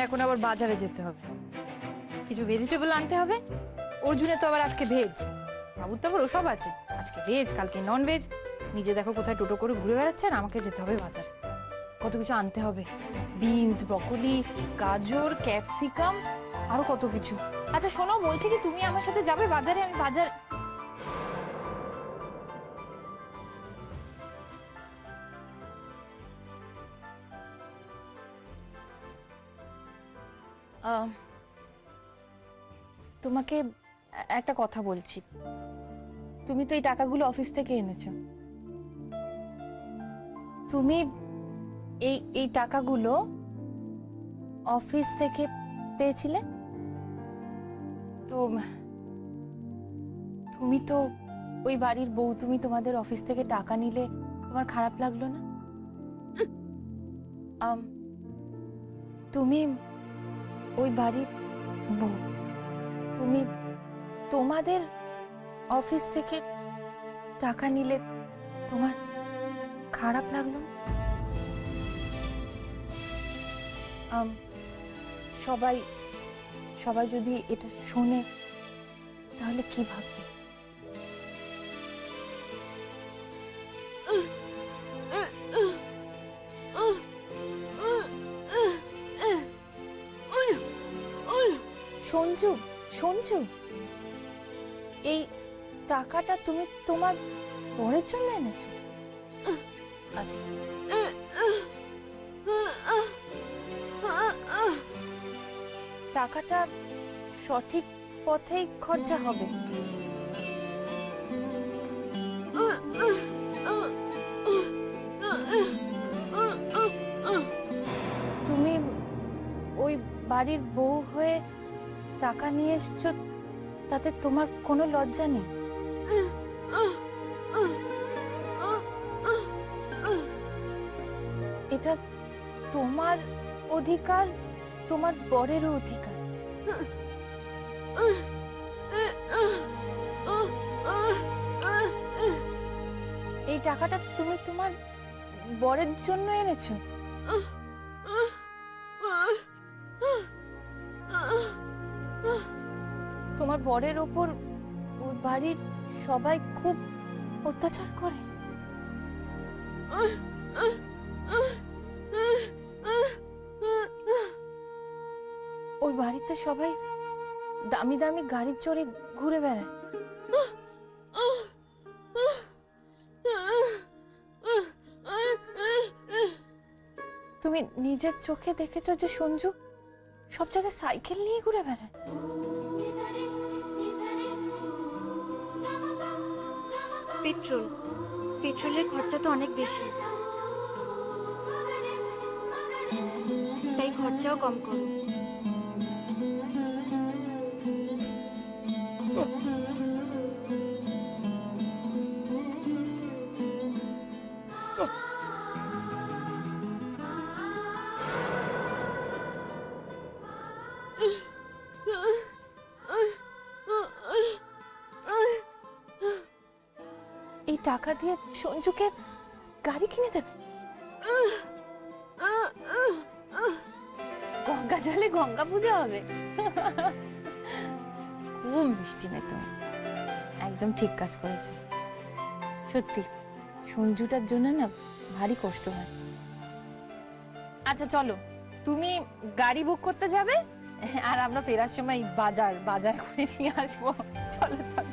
এখন আবার বাজারে যেতে হবে, কিছু ভেজিটেবল আনতে হবে। অর্জুনের তো আবার আজকে ভেজ, বাবুর তো আবার ওসব আছে, আজকে ভেজ কালকে নন ভেজ। নিজে দেখো কোথায় টোটো করে ঘুরে বেড়াচ্ছে, আর আমাকে যেতে হবে বাজারে, কত কিছু আনতে হবে। বিনস, ব্রকলি, গাজর, ক্যাপসিকাম, আরো কত কিছু। আচ্ছা শোনো, বলছি কি তুমি আমার সাথে যাবে বাজারে? আমি বাজার তোমাকে একটা কথা বলছি। তুমি তো এই টাকাগুলো অফিস থেকে এনেছো, তুমি এই টাকাগুলো অফিস থেকে পেয়েছিলে তো? তুমি তো ওই বাড়ির বউ, তুমি তোমাদের অফিস থেকে টাকা নিলে তোমার খারাপ লাগলো না? তুমি ওই বাড়ির বউ, তুমি তোমাদের অফিস থেকে টাকা নিলে তোমার খারাপ লাগলো? সবাই সবাই যদি এটা শোনে তাহলে কি ভাববে? সঞ্জু, সঞ্জু, এই টাকাটা তুমি তোমার বরের জন্য এনেছো? আচ্ছা, টাকাটা সঠিক পথেই খরচা হবে। তুমি ওই বাড়ির বউ হয়ে টাকা নিয়ে এসছো, তাতে তোমার কোনো লজ্জা নেই? এটা তোমার অধিকার, তোমার বরেরও অধিকার। এই টাকাটা তুমি তোমার বরের জন্য এনেছো? তোমার বরের ওপর ওই বাড়ির সবাই খুব অত্যাচার করে। ওই বাড়িতে সবাই দামি দামি গাড়ির চড়ে ঘুরে বেড়ায়। তুমি নিজের চোখে দেখেছো যে সঞ্জু সব জায়গায় সাইকেল নিয়ে ঘুরে বেড়ায়? পেট্রোলের খরচা তো অনেক বেশি, তাই খরচাও কম করো। এই টাকা দিয়ে সঞ্জুকে গাড়ি কিনে দেবে? গঙ্গা জলে গঙ্গা পূজা হবে। খুব মিষ্টি মেয়ে তুমি, একদম ঠিক কাজ করেছো। সত্যি সঞ্জুটার জন্য না ভারী কষ্ট হয়। আচ্ছা চলো, তুমি গাড়ি বুক করতে যাবে আর আমরা ফেরার সময় বাজার করে নিয়ে আসবো। চলো চলো।